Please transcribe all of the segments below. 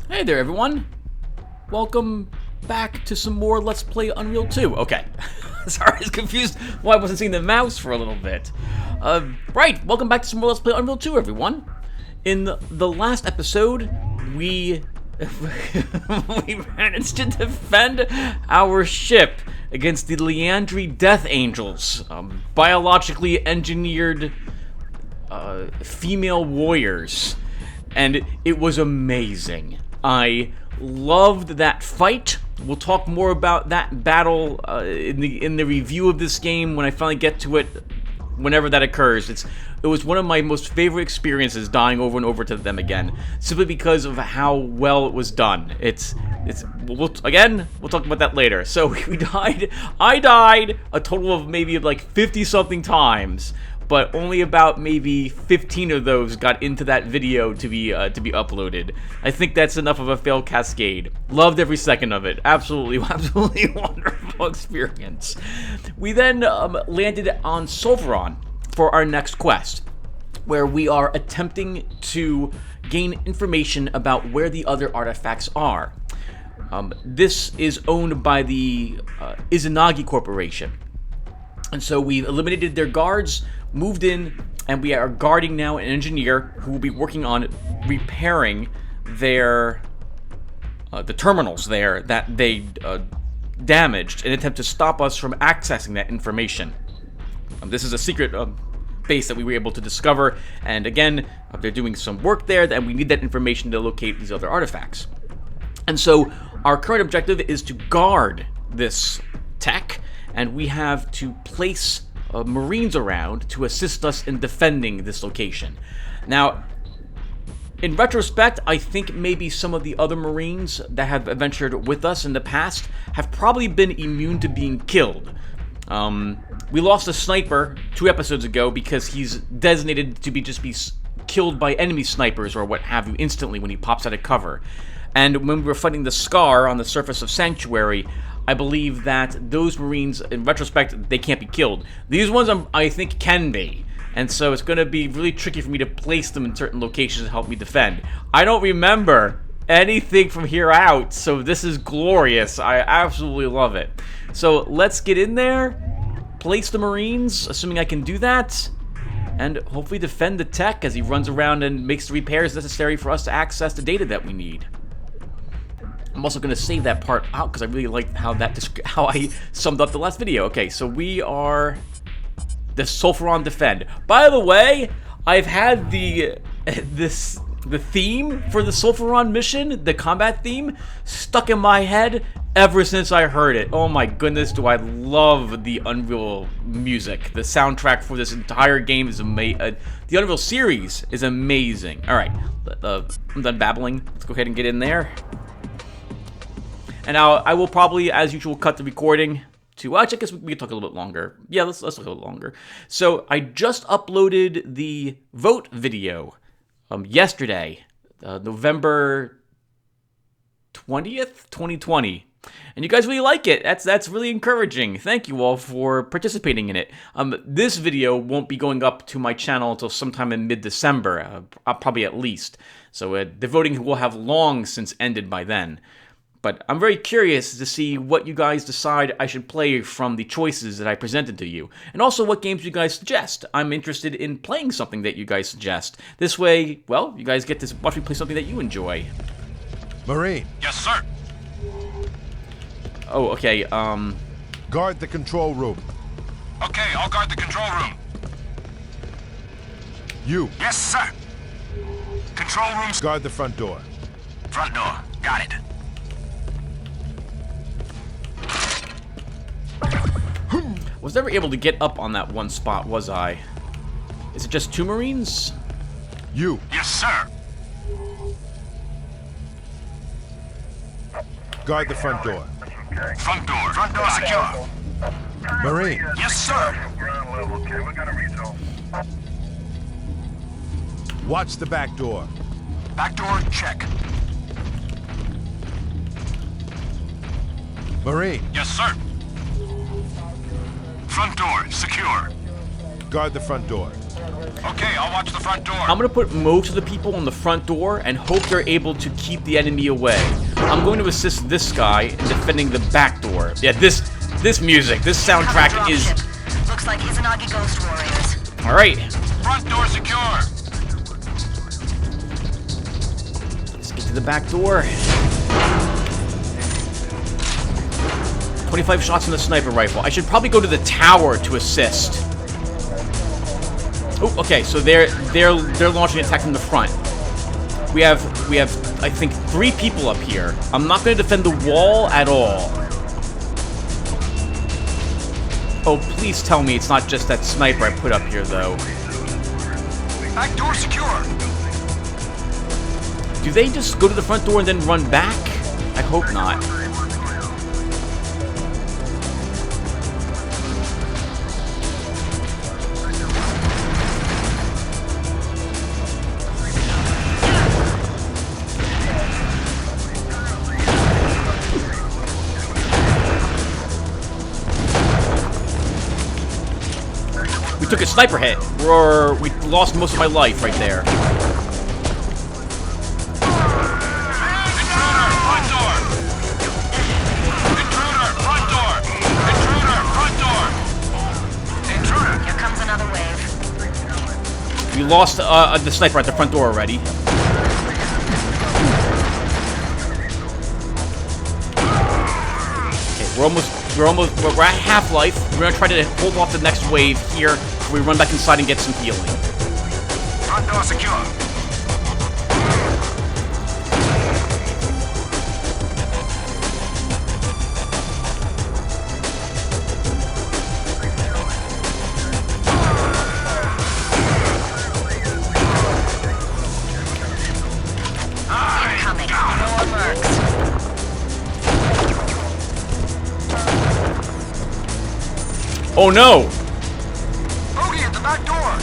Hey there, everyone. Welcome back to some more Let's Play Unreal 2. Okay. Sorry, I was confused why I wasn't seeing the mouse for a little bit. Right, welcome back to some more Let's Play Unreal 2, everyone. In the last episode, we managed to defend our ship against the Lotaeri Death Angels, biologically engineered female warriors, and it was amazing. I loved that fight. We'll talk more about that battle in the review of this game when I finally get to it, whenever that occurs. It was one of my most favorite experiences, dying over and over to them again, simply because of how well it was done. We'll talk about that later. So I died a total of maybe like 50-something times, but only about maybe 15 of those got into that video to be uploaded. I think that's enough of a failed cascade. Loved every second of it. Absolutely wonderful experience. We then landed on Solveron for our next quest, where we are attempting to gain information about where the other artifacts are. This is owned by the Izanagi Corporation. And so we've eliminated their guards, moved in, and we are guarding now an engineer who will be working on repairing their the terminals there that they damaged in an attempt to stop us from accessing that information. This is a secret base that we were able to discover, and again, they're doing some work there, and we need that information to locate these other artifacts. And so our current objective is to guard this tech, and we have to place Marines around to assist us in defending this location. Now, in retrospect, I think maybe some of the other Marines that have adventured with us in the past have probably been immune to being killed. We lost a sniper 2 episodes ago because he's designated to be killed by enemy snipers or what have you instantly when he pops out of cover. And when we were fighting the Scar on the surface of Sanctuary, I believe that those Marines, in retrospect, they can't be killed. These ones I think can be. And so it's going to be really tricky for me to place them in certain locations to help me defend. I don't remember anything from here out, so this is glorious. I absolutely love it. So let's get in there, place the Marines, assuming I can do that, and hopefully defend the tech as he runs around and makes the repairs necessary for us to access the data that we need. I'm also going to save that part out because I really liked how I summed up the last video. Okay, so we are the Solveron Defend. By the way, I've had the theme for the Solveron mission, the combat theme, stuck in my head ever since I heard it. Oh my goodness, do I love the Unreal music. The soundtrack for this entire game is amazing. The Unreal series is amazing. All right, I'm done babbling. Let's go ahead and get in there. And now I will probably, as usual, cut the recording to, I guess we can talk a little bit longer. Yeah, let's talk a little longer. So I just uploaded the vote video yesterday, November 20th, 2020. And you guys really like it. That's really encouraging. Thank you all for participating in it. This video won't be going up to my channel until sometime in mid-December, probably at least. So the voting will have long since ended by then. But I'm very curious to see what you guys decide I should play from the choices that I presented to you. And also what games you guys suggest. I'm interested in playing something that you guys suggest. This way, well, you guys get to watch me play something that you enjoy. Marine. Yes, sir. Oh, okay, Guard the control room. Okay, I'll guard the control room. You. Yes, sir. Control room's Guard the front door. front door. Got it. was never able to get up on that one spot, was I? Is it just 2 Marines? You. Yes, sir. Guard the front door. Front door. Front door secure. Marine. Yes, sir. Watch the back door. Back door, check. Marine. Yes, sir. Front door, secure. Guard the front door. Okay, I'll watch the front door. I'm gonna put most of the people on the front door and hope they're able to keep the enemy away. I'm going to assist this guy in defending the back door. Yeah, this music, this soundtrack is... Looks like Izanagi Ghost Warriors. Alright. Front door secure. Let's get to the back door. 25 shots in the sniper rifle. I should probably go to the tower to assist. Oh, okay, so they're launching an attack from the front. We have I think 3 people up here. I'm not going to defend the wall at all. Oh, please tell me it's not just that sniper I put up here, though. Back door secure. Do they just go to the front door and then run back? I hope not. We took a sniper hit. We lost most of my life right there. Intruder, front door. Intruder, front door. Intruder, front door. Intruder. Here comes another wave. We lost the sniper at the front door already. Okay, we're at half-life. We're gonna try to hold off the next wave here before we run back inside and get some healing. Front door secure. Incoming. More mercs. Oh no! Bogey at the back door.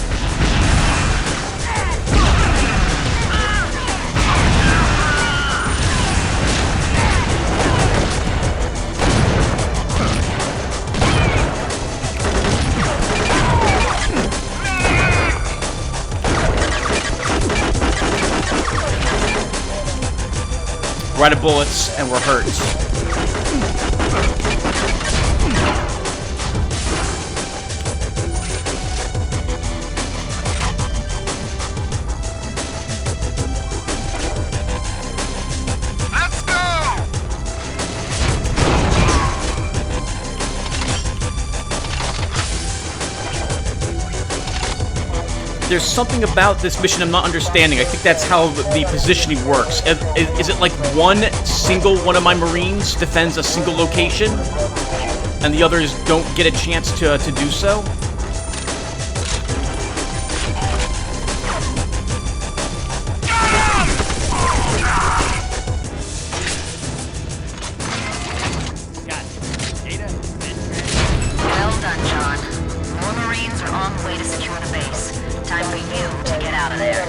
We're out of bullets and we're hurt. Let's go. There's something about this mission I'm not understanding. I think that's how the positioning works. Is it like one single one of my Marines defends a single location, and the others don't get a chance to do so? Well done, John. More Marines are on the way to secure the base. Time for you to get out of there.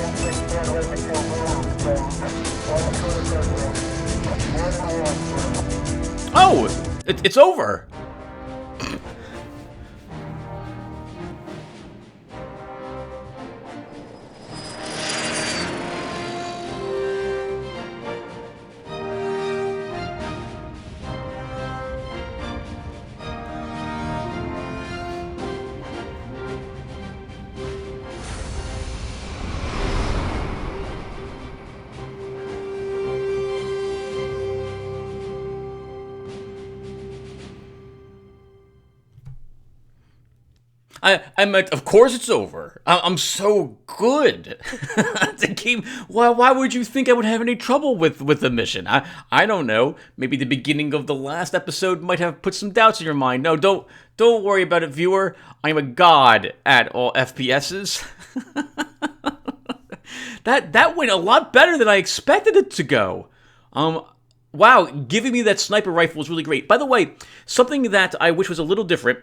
Oh, it's over. I'm like, of course it's over. I'm so good. The game. Why would you think I would have any trouble with the mission? I don't know. Maybe the beginning of the last episode might have put some doubts in your mind. No, don't worry about it, viewer. I'm a god at all FPSs. That went a lot better than I expected it to go. Wow, giving me that sniper rifle was really great. By the way, something that I wish was a little different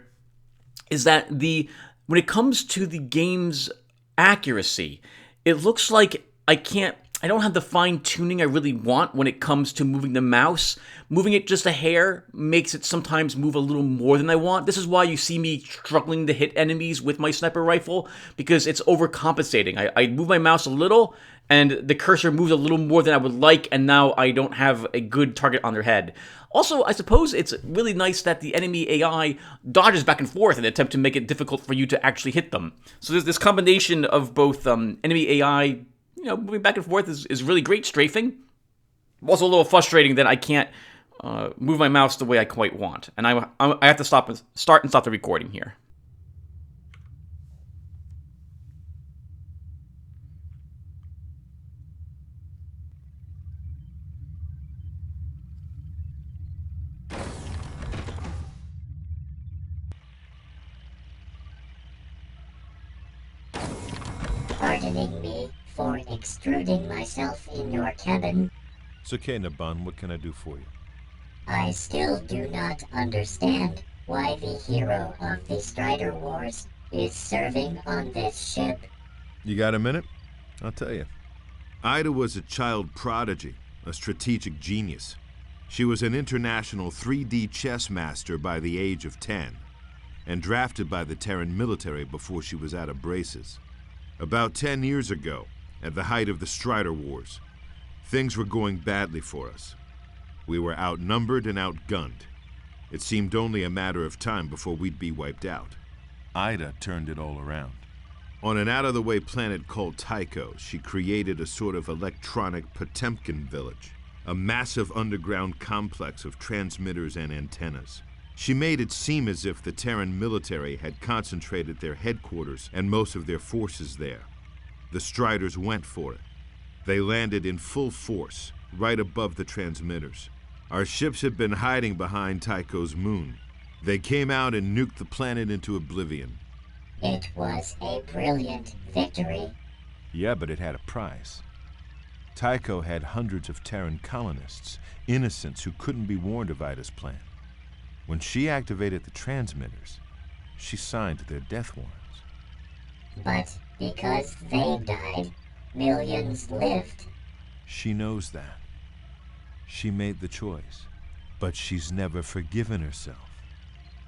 is that when it comes to the game's accuracy, it looks like I can't I don't have the fine-tuning I really want when it comes to moving the mouse. Moving it just a hair makes it sometimes move a little more than I want. This is why you see me struggling to hit enemies with my sniper rifle, because it's overcompensating. I move my mouse a little, and the cursor moves a little more than I would like, and now I don't have a good target on their head. Also, I suppose it's really nice that the enemy AI dodges back and forth in an attempt to make it difficult for you to actually hit them. So there's this combination of both enemy AI, moving back and forth is really great strafing. Also a little frustrating that I can't move my mouse the way I quite want. And I have to start and stop the recording here. Pardoning me for extruding myself in your cabin, It's okay, Naban. What can I do for you? I still do not understand why the hero of the Strider Wars is serving on this ship. You got a minute? I'll tell you. Ida was a child prodigy, a strategic genius. She was an international 3D chess master by the age of 10, and drafted by the Terran military before she was out of braces. About 10 years ago, at the height of the Strider Wars, things were going badly for us. We were outnumbered and outgunned. It seemed only a matter of time before we'd be wiped out. Ida turned it all around. On an out-of-the-way planet called Tycho, she created a sort of electronic Potemkin village, a massive underground complex of transmitters and antennas. She made it seem as if the Terran military had concentrated their headquarters and most of their forces there. The Striders went for it. They landed in full force, right above the transmitters. Our ships had been hiding behind Tycho's moon. They came out and nuked the planet into oblivion. It was a brilliant victory. Yeah, but it had a price. Tycho had hundreds of Terran colonists, innocents who couldn't be warned of Ida's plan. When she activated the transmitters, she signed their death warrants. But because they died, millions lived. She knows that. She made the choice, but she's never forgiven herself.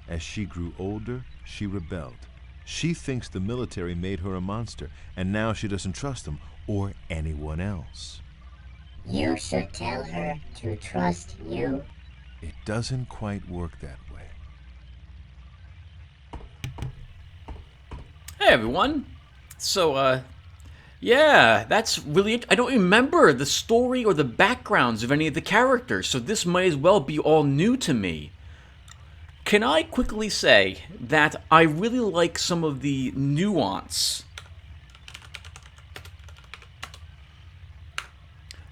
As she grew older, she rebelled. She thinks the military made her a monster, and now she doesn't trust them or anyone else. You should tell her to trust you. It doesn't quite work that way. Hey everyone. So, yeah, that's really I don't remember the story or the backgrounds of any of the characters, so this might as well be all new to me. Can I quickly say that I really like some of the nuance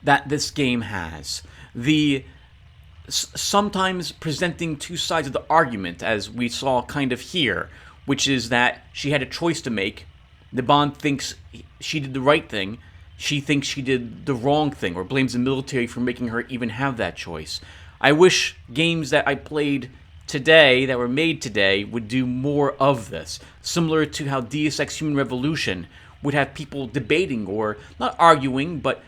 that this game has. The sometimes presenting two sides of the argument, as we saw kind of here, which is that she had a choice to make. Naban thinks she did the right thing. She thinks she did the wrong thing, or blames the military for making her even have that choice. I wish games that I played today, that were made today, would do more of this. Similar to how Deus Ex Human Revolution would have people debating, or not arguing, but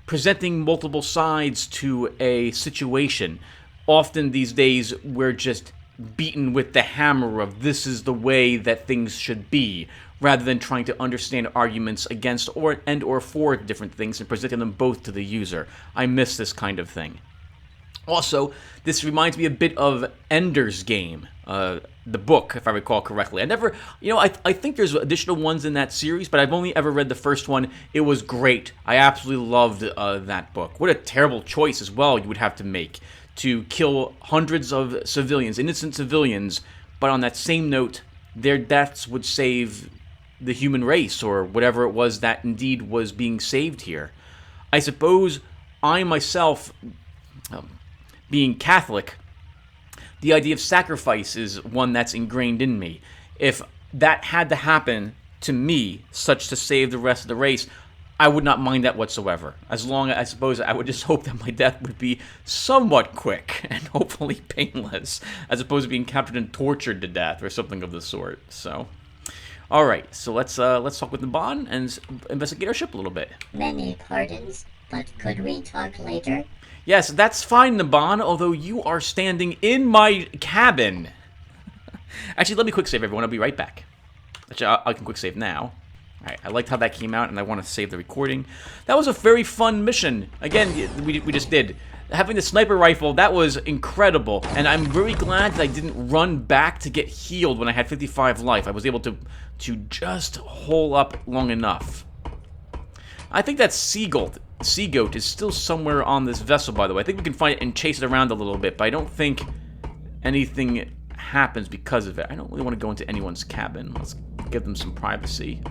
presenting multiple sides to a situation. Often these days, we're just beaten with the hammer of this is the way that things should be, rather than trying to understand arguments against or for different things and presenting them both to the user. I miss this kind of thing. Also, this reminds me a bit of Ender's Game, the book, if I recall correctly. I never, I think there's additional ones in that series, but I've only ever read the first one. It was great. I absolutely loved that book. What a terrible choice as well you would have to make to kill hundreds of civilians, innocent civilians, but on that same note, their deaths would save the human race, or whatever it was that indeed was being saved here. I suppose I myself, being Catholic, the idea of sacrifice is one that's ingrained in me. If that had to happen to me, such to save the rest of the race, I would not mind that whatsoever. As long as, I suppose, I would just hope that my death would be somewhat quick and hopefully painless, as opposed to being captured and tortured to death or something of the sort. So, All right, so let's talk with the Bond and investigate our ship a little bit. Many pardons, but could we talk later? Yes, that's fine, Naban, although you are standing in my cabin. Actually, let me quick save, everyone. I'll be right back. Actually, I can quick save now. Alright, I liked how that came out, and I want to save the recording. That was a very fun mission. Again, we just did. Having the sniper rifle, that was incredible. And I'm very glad that I didn't run back to get healed when I had 55 life. I was able to just hole up long enough. I think that sea goat is still somewhere on this vessel, by the way. I think we can find it and chase it around a little bit, but I don't think anything happens because of it. I don't really want to go into anyone's cabin. Let's give them some privacy.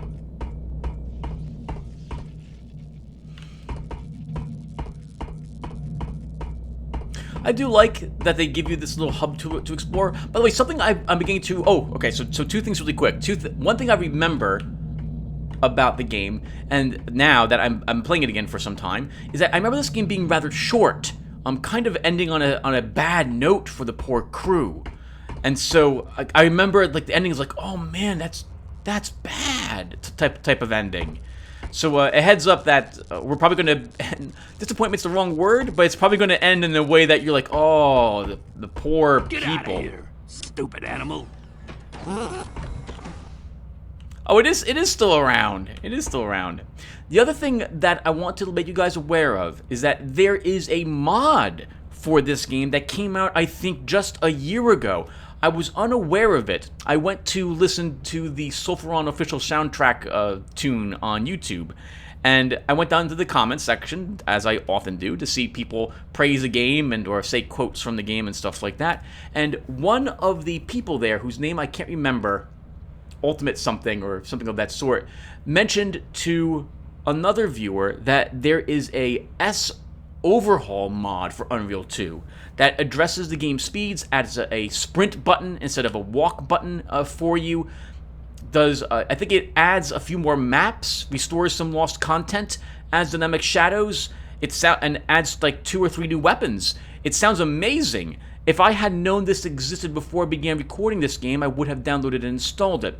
I do like that they give you this little hub to explore. By the way, something I'm beginning to... Oh, okay, so two things really quick. One thing I remember about the game, and now that I'm playing it again for some time, is that I remember this game being rather short. Kind of ending on a bad note for the poor crew. And so I remember like the ending is like, oh man, that's bad type of ending. So a heads up that we're probably going to... Disappointment's the wrong word, but it's probably going to end in a way that you're like, oh, the poor people. Get out of here, stupid animal. Oh, it is still around. It is still around. The other thing that I want to make you guys aware of is that there is a mod for this game that came out, I think, just a year ago. I was unaware of it. I went to listen to the Sulfuron official soundtrack tune on YouTube, and I went down to the comments section, as I often do, to see people praise a game and or say quotes from the game and stuff like that. And one of the people there, whose name I can't remember, Ultimate something or something of that sort, mentioned to another viewer that there is a overhaul mod for Unreal 2 that addresses the game speeds, adds a sprint button instead of a walk button for you. I think it adds a few more maps, restores some lost content, adds dynamic shadows, and adds like 2 or 3 new weapons. It sounds amazing. If I had known this existed before I began recording this game, I would have downloaded and installed it.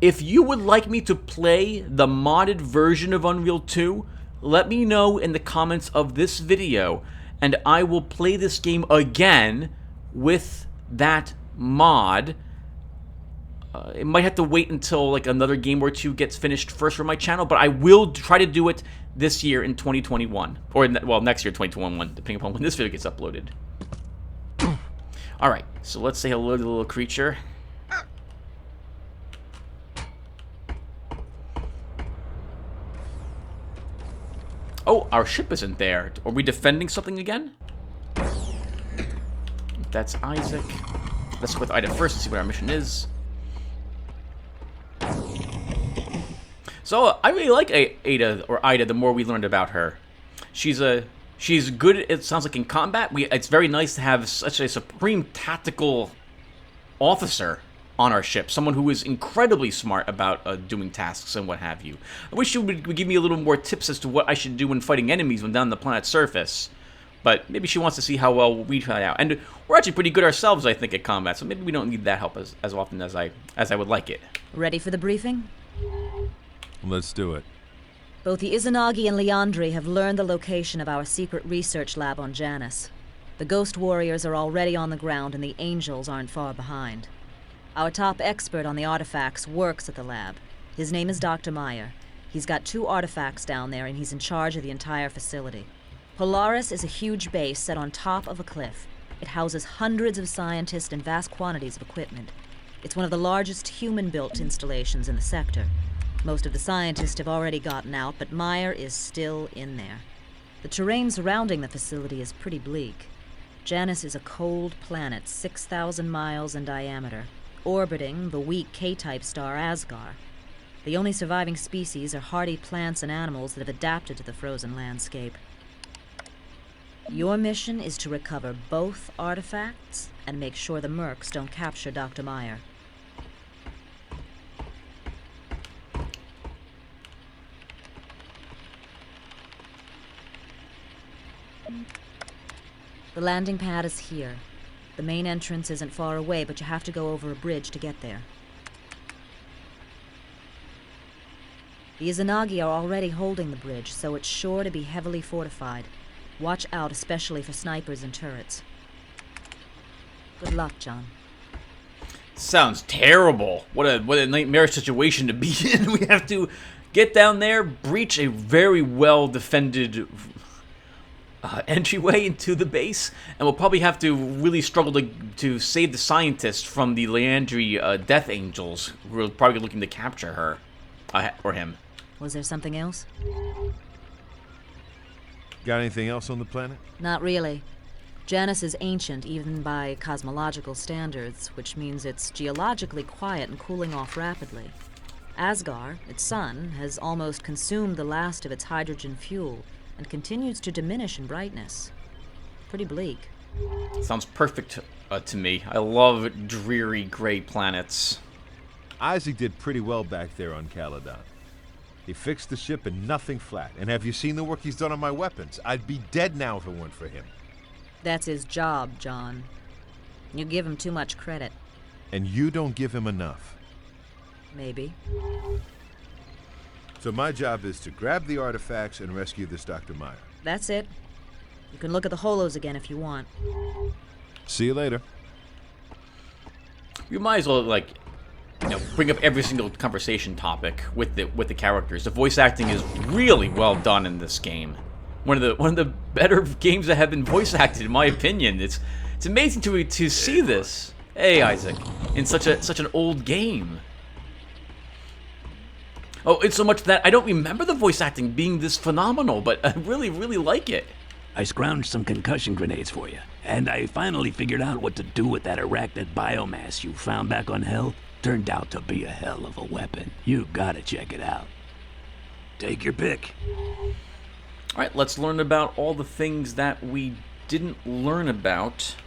If you would like me to play the modded version of Unreal 2, let me know in the comments of this video, and I will play this game again with that mod. It might have to wait until like another game or two gets finished first for my channel, but I will try to do it this year in 2021. Or, well, next year, 2021, depending upon when this video gets uploaded. Alright, so let's say hello to the little creature. Oh, our ship isn't there. Are we defending something again? That's Isaac. Let's go with Ida first and see what our mission is. So, I really like Ida the more we learned about her. She's good, it sounds like, in combat. It's very nice to have such a supreme tactical officer on our ship. Someone who is incredibly smart about doing tasks and what have you. I wish you would give me a little more tips as to what I should do when fighting enemies when down on the planet's surface. But maybe she wants to see how well we try out. And we're actually pretty good ourselves, I think, at combat, so maybe we don't need that help as often as I would like it. Ready for the briefing? Let's do it. Both the Izanagi and Leandri have learned the location of our secret research lab on Janus. The Ghost Warriors are already on the ground, and the Angels aren't far behind. Our top expert on the artifacts works at the lab. His name is Dr. Meyer. He's got 2 artifacts down there, and he's in charge of the entire facility. Polaris is a huge base set on top of a cliff. It houses hundreds of scientists and vast quantities of equipment. It's one of the largest human-built installations in the sector. Most of the scientists have already gotten out, but Meyer is still in there. The terrain surrounding the facility is pretty bleak. Janus is a cold planet 6,000 miles in diameter, orbiting the weak K-type star Asgar. The only surviving species are hardy plants and animals that have adapted to the frozen landscape. Your mission is to recover both artifacts and make sure the Mercs don't capture Dr. Meyer. The landing pad is here. The main entrance isn't far away, but you have to go over a bridge to get there. The Izanagi are already holding the bridge, so it's sure to be heavily fortified. Watch out, especially for snipers and turrets. Good luck, John. Sounds terrible. What a nightmare situation to be in. We have to get down there, breach a very well defended entryway into the base, and we'll probably have to really struggle to save the scientist from the Leandri Death Angels, who are probably looking to capture her or him. Was there something else? Got anything else on the planet? Not really. Janus is ancient even by cosmological standards, which means it's geologically quiet and cooling off rapidly. Asgard, its sun, has almost consumed the last of its hydrogen fuel and continues to diminish in brightness. Pretty bleak. Sounds perfect to me. I love dreary gray planets. Isaac did pretty well back there on Caledon. He fixed the ship and nothing flat. And have you seen the work he's done on my weapons? I'd be dead now if it weren't for him. That's his job, John. You give him too much credit. And you don't give him enough. Maybe. So my job is to grab the artifacts and rescue this Dr. Meyer. That's it. You can look at the holos again if you want. See you later. You might as well, like, bring up every single conversation topic with the characters. The voice acting is really well done in this game. One of the better games that have been voice acted, in my opinion. It's amazing to see this. Hey, Isaac, in such an old game. Oh, it's so much that I don't remember the voice acting being this phenomenal, but I really, really like it. I scrounged some concussion grenades for you, and I finally figured out what to do with that arachnid biomass you found back on Hell. Turned out to be a hell of a weapon. You gotta check it out. Take your pick. Alright, let's learn about all the things that we didn't learn about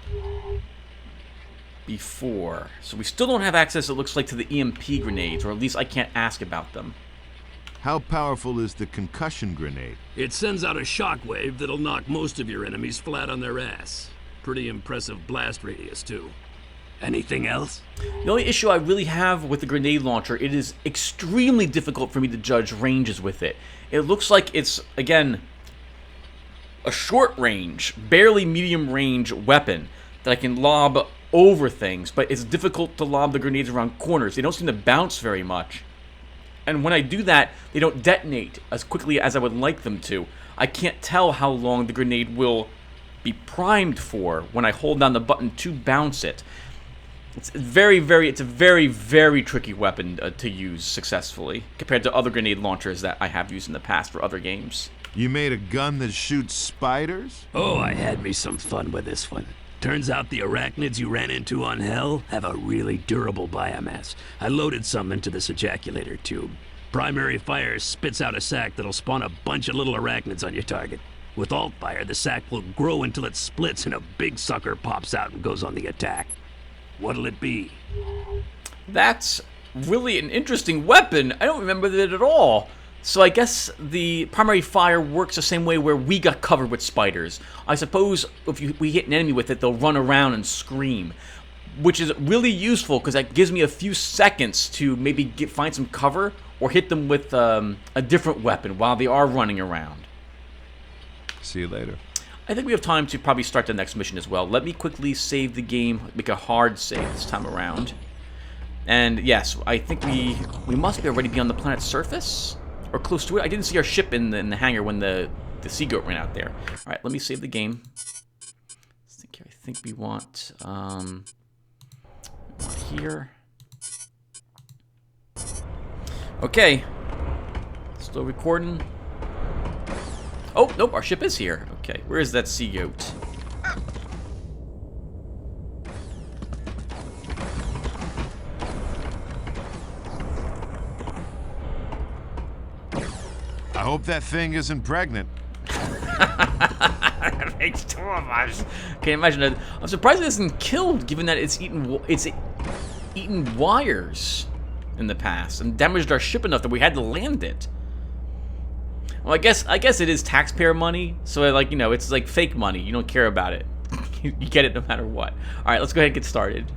before. So we still don't have access, it looks like, to the EMP grenades, or at least I can't ask about them. How powerful is the concussion grenade? It sends out a shockwave that'll knock most of your enemies flat on their ass. Pretty impressive blast radius, too. Anything else? The only issue I really have with the grenade launcher, it is extremely difficult for me to judge ranges with it. It looks like it's, again, a short range, barely medium range weapon that I can lob over things, but it's difficult to lob the grenades around corners. They don't seem to bounce very much. And when I do that, they don't detonate as quickly as I would like them to. I can't tell how long the grenade will be primed for when I hold down the button to bounce it. It's a very, very tricky weapon to use successfully compared to other grenade launchers that I have used in the past for other games. You made a gun that shoots spiders? Oh, I had me some fun with this one. Turns out the arachnids you ran into on Hell have a really durable biomass. I loaded some into this ejaculator tube. Primary fire spits out a sac that'll spawn a bunch of little arachnids on your target. With alt fire, the sac will grow until it splits and a big sucker pops out and goes on the attack. What'll it be? That's really an interesting weapon. I don't remember that at all. So I guess the primary fire works the same way where we got covered with spiders. I suppose if we hit an enemy with it, they'll run around and scream, which is really useful because that gives me a few seconds to maybe find some cover or hit them with a different weapon while they are running around. See you later. I think we have time to probably start the next mission as well. Let me quickly save the game, make a hard save this time around. And yes, I think we must be already be on the planet's surface or close to it. I didn't see our ship in the hangar when the sea goat ran out there. All right, let me save the game. I think we want here. Okay, still recording. Oh, nope, our ship is here. Okay, where is that sea goat? I hope that thing isn't pregnant. That makes two of us. Can't imagine that. I'm surprised it isn't killed, given that it's eaten wires in the past and damaged our ship enough that we had to land it. Well, I guess it is taxpayer money, so like, you know, it's like fake money. You don't care about it. You get it no matter what. All right, let's go ahead and get started.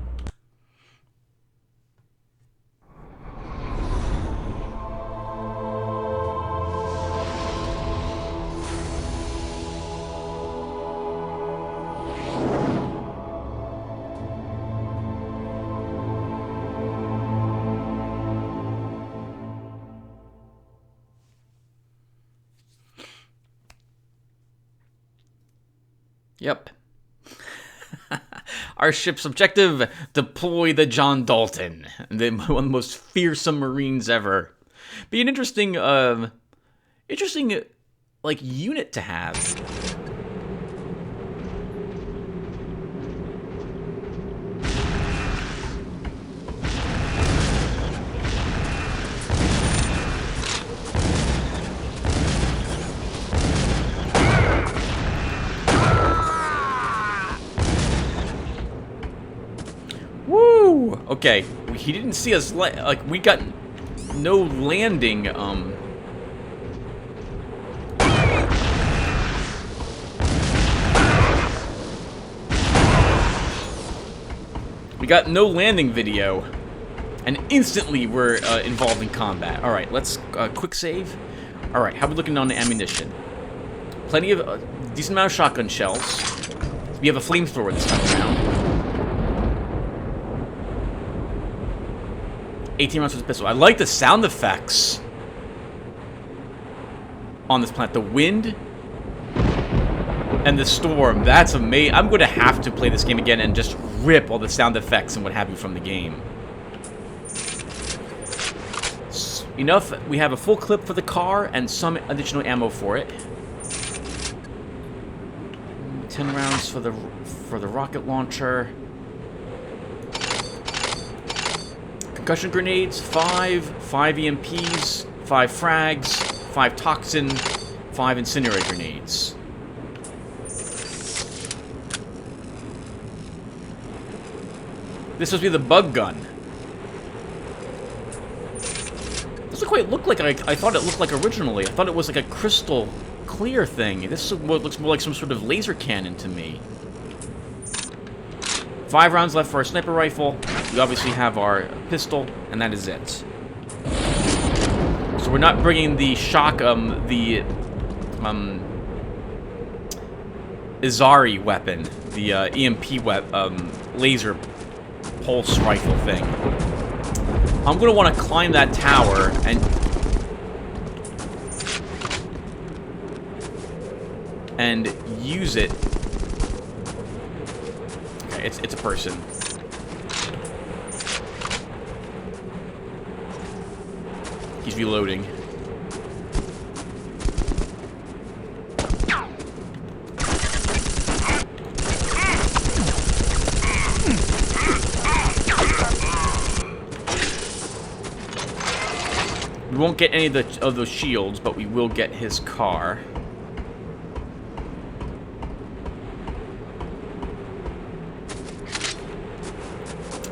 Yep. Our ship's objective, deploy the John Dalton, one of the most fearsome Marines ever. Be an interesting, like, unit to have. Woo! Okay, he didn't see us, like, we got no landing, we got no landing video, and instantly we're involved in combat. Alright, let's quick save. Alright, how are we looking on the ammunition? Plenty of, decent amount of shotgun shells. We have a flamethrower this time around. 18 rounds with the pistol. I like the sound effects on this planet. The wind and the storm. That's amazing. I'm going to have to play this game again and just rip all the sound effects and what have you from the game. Enough. We have a full clip for the car and some additional ammo for it. 10 rounds for the rocket launcher. Concussion grenades, 5 EMPs, 5 frags, 5 toxin, 5 incinerator grenades. This must be the bug gun. Doesn't quite look like I thought it looked like originally. I thought it was like a crystal clear thing. This looks more like some sort of laser cannon to me. 5 rounds left for our sniper rifle. We obviously have our pistol, and that is it. So we're not bringing the shock, Izari weapon, the EMP laser pulse rifle thing. I'm gonna want to climb that tower and use it. Okay, it's a person. He's reloading. We won't get any of those shields, but we will get his car.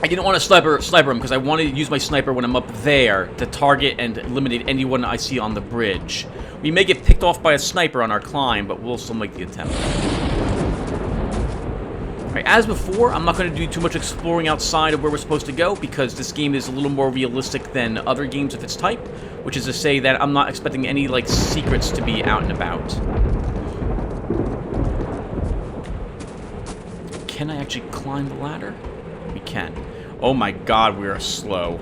I didn't want to sniper him because I wanted to use my sniper when I'm up there to target and eliminate anyone I see on the bridge. We may get picked off by a sniper on our climb, but we'll still make the attempt. Alright, as before, I'm not going to do too much exploring outside of where we're supposed to go because this game is a little more realistic than other games of its type, which is to say that I'm not expecting any, like, secrets to be out and about. Can I actually climb the ladder? We can. Oh my god, we are slow.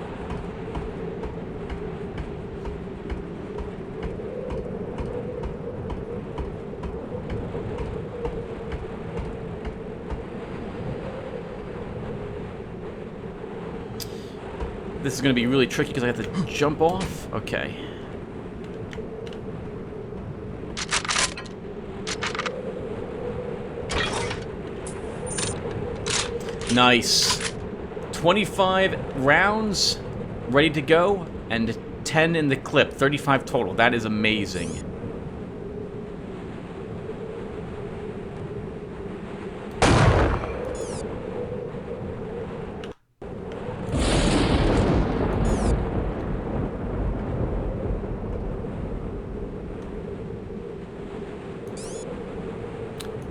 This is going to be really tricky because I have to jump off. Okay. Nice. 25 rounds ready to go and 10 in the clip. 35 total. That is amazing.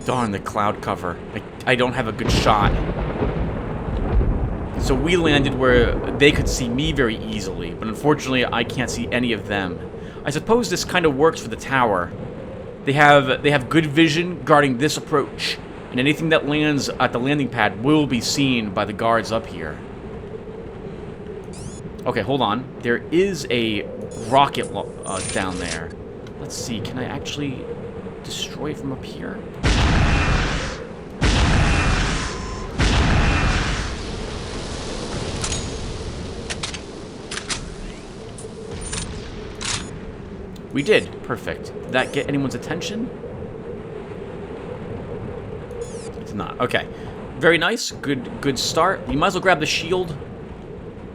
Darn, the cloud cover. I don't have a good shot. So we landed where they could see me very easily, but unfortunately I can't see any of them. I suppose this kind of works for the tower. They have good vision guarding this approach, and anything that lands at the landing pad will be seen by the guards up here. Okay, hold on. There is a rocket down there. Let's see, can I actually destroy it from up here? We did. Perfect. Did that get anyone's attention? It's not. Okay. Very nice. Good start. You might as well grab the shield.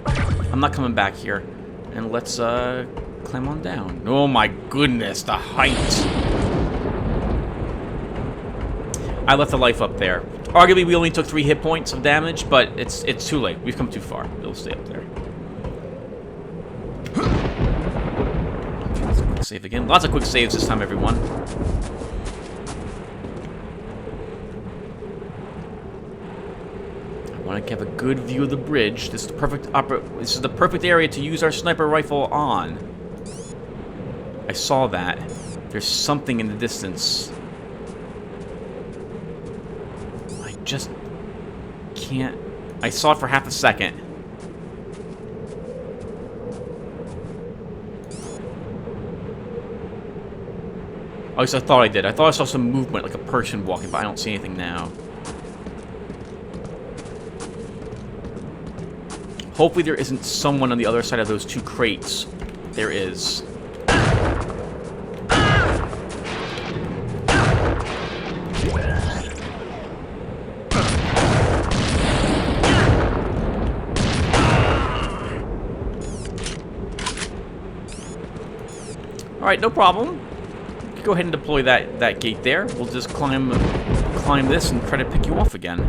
I'm not coming back here. And let's climb on down. Oh my goodness, the height. I left the life up there. Arguably, we only took 3 hit points of damage, but it's too late. We've come too far. It'll stay up there. Let's quick save again. Lots of quick saves this time, everyone. I want to have a good view of the bridge. This is the perfect area to use our sniper rifle on. I saw that. There's something in the distance. Just can't. I saw it for half a second. At least I thought I did. I thought I saw some movement, like a person walking by. I don't see anything now. Hopefully there isn't someone on the other side of those 2 crates. There is. Alright, no problem. Go ahead and deploy that gate there. We'll just climb this and try to pick you off again.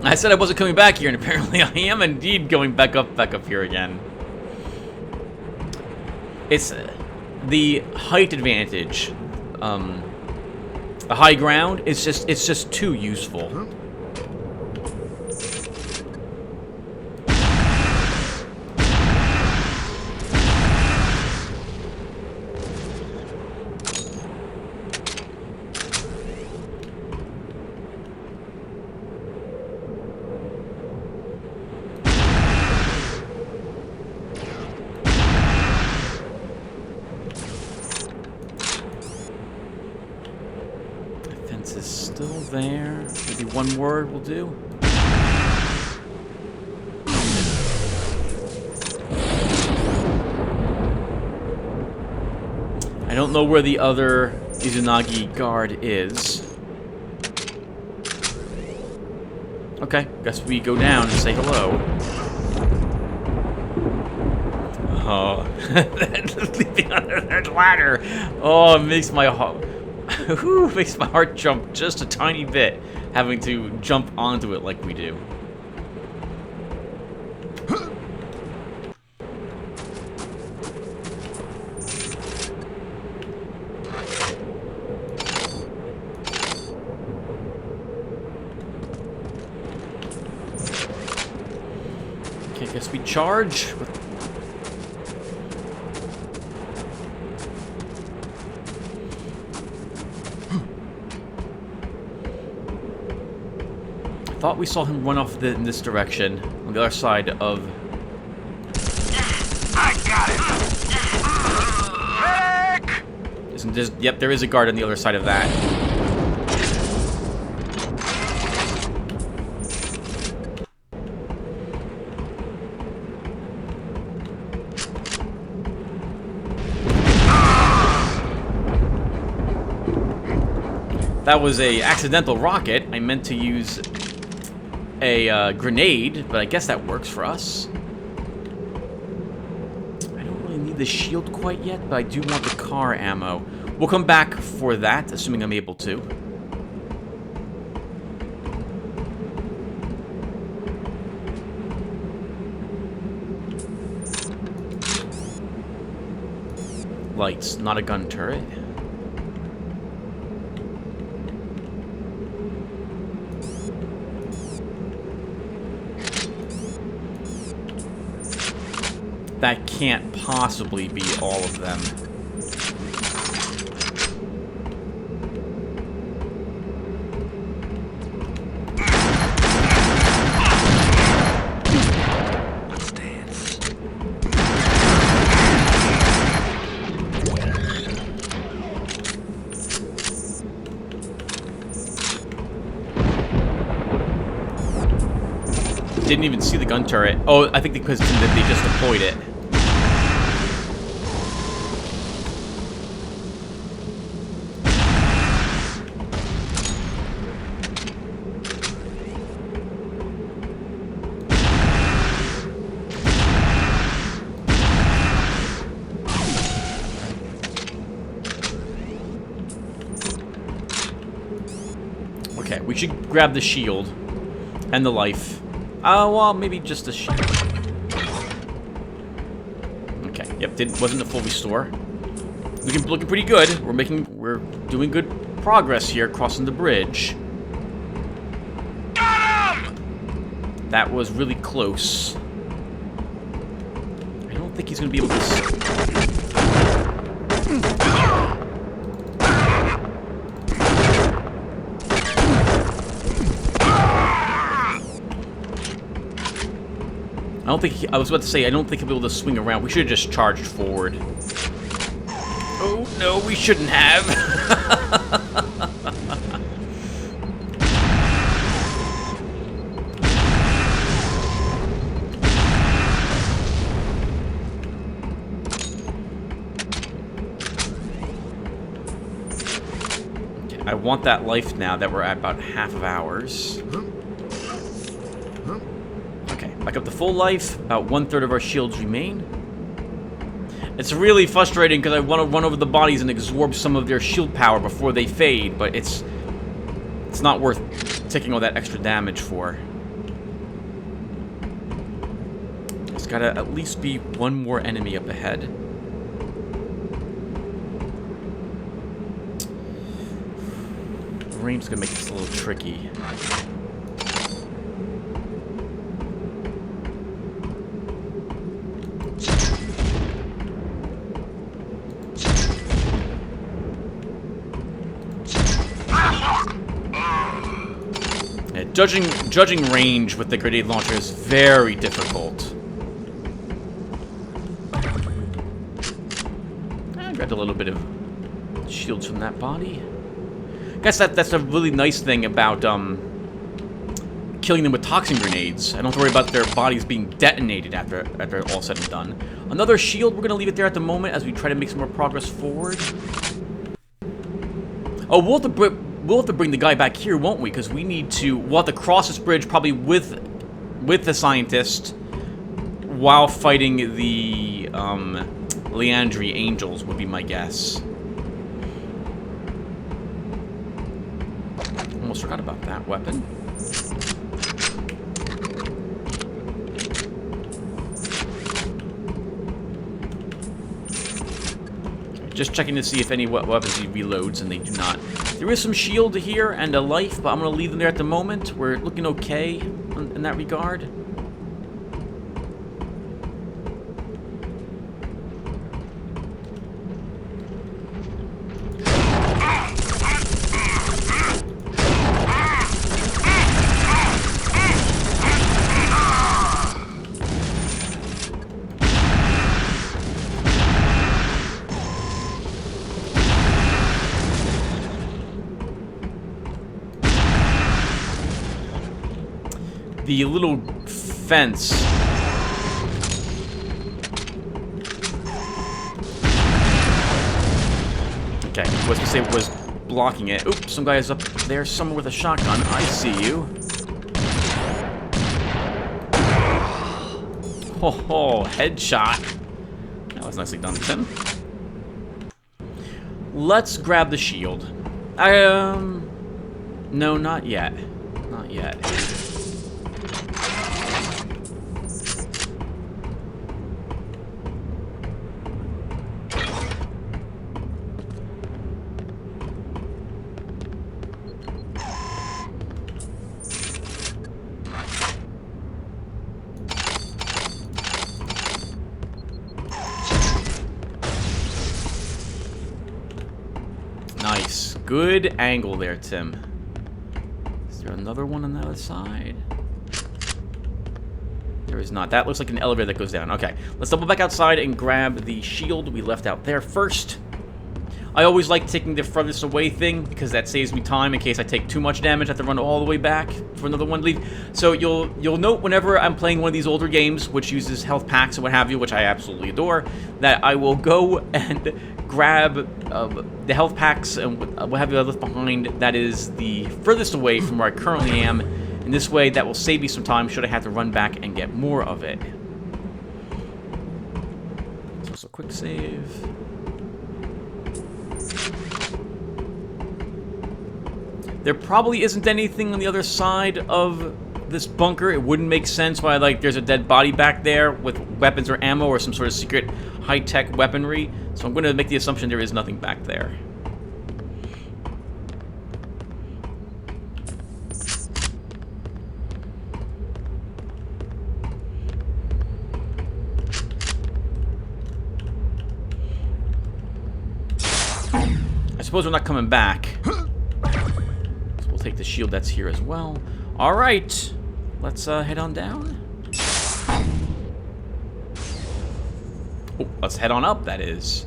I said I wasn't coming back here, and apparently I am indeed going back up here again. It's the height advantage. The high ground, it's just too useful. Is still there. Maybe one word will do. I don't know where the other Izanagi guard is. Okay, guess we go down and say hello. Oh, leaping under that ladder. Oh, it makes my heart. Whew, makes my heart jump just a tiny bit, having to jump onto it like we do. Okay, guess we charge. Thought we saw him run off in this direction, on the other side of... I got it! Medic! Isn't this... Yep, there is a guard on the other side of that. That was a accidental rocket. I meant to use a grenade, but I guess that works for us. I don't really need the shield quite yet, but I do want the car ammo. We'll come back for that, assuming I'm able to. Lights, not a gun turret. That can't possibly be all of them. Let's dance. Didn't even see the gun turret. Oh, I think because they just deployed it. should grab the shield and the life. Well, maybe just the shield. Okay, yep, wasn't a full restore. Looking pretty good. We're doing good progress here, crossing the bridge. Got him! That was really close. I don't think he's gonna be able to. I don't think I was about to say I don't think he'll be able to swing around. We should have just charged forward. Oh no, we shouldn't have. Okay, I want that life now that we're at about half of ours. Okay, back up to full life. About 1/3 of our shields remain. It's really frustrating because I want to run over the bodies and absorb some of their shield power before they fade, but it's not worth taking all that extra damage for. There's gotta at least be one more enemy up ahead. The range's gonna make this a little tricky. Judging range with the grenade launcher is very difficult. I grabbed a little bit of shields from that body. I guess that's a really nice thing about killing them with toxin grenades. I don't have to worry about their bodies being detonated after all said and done. Another shield. We're gonna leave it there at the moment as we try to make some more progress forward. Oh, we'll have to bring the guy back here, won't we? Because we'll have to cross this bridge probably with the scientist while fighting the Leandri angels would be my guess. Almost forgot about that weapon. Just checking to see if any weapons he reloads, and they do not. There is some shield here and a life, but I'm going to leave them there at the moment. We're looking okay in that regard. The little fence. Okay, was to say was blocking it. Oops, some guy is up there somewhere with a shotgun. I see you. Ho, headshot. That was nicely done, Tim. Let's grab the shield. No, not yet. Not yet. Nice. Good angle there, Tim. Is there another one on the other side? There is not. That looks like an elevator that goes down. Okay, let's double back outside and grab the shield we left out there first. I always like taking the furthest away thing because that saves me time in case I take too much damage. I have to run all the way back for another one to leave. So you'll note whenever I'm playing one of these older games, which uses health packs and what have you, which I absolutely adore, that I will go and grab the health packs and what have you left behind that is the furthest away from where I currently am. In this way, that will save me some time should I have to run back and get more of it. So quick save. There probably isn't anything on the other side of this bunker. It wouldn't make sense why, like, there's a dead body back there with weapons or ammo or some sort of secret high-tech weaponry. So I'm going to make the assumption there is nothing back there. I suppose we're not coming back. So we'll take the shield that's here as well. Alright. Let's head on down. Oh, let's head on up, that is.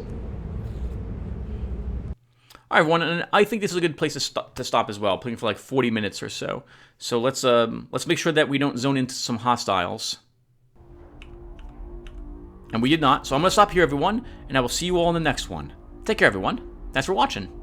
Alright, everyone, and I think this is a good place to stop as well. Playing for like 40 minutes or so. So let's make sure that we don't zone into some hostiles. And we did not. So I'm going to stop here, everyone, and I will see you all in the next one. Take care, everyone. Thanks for watching.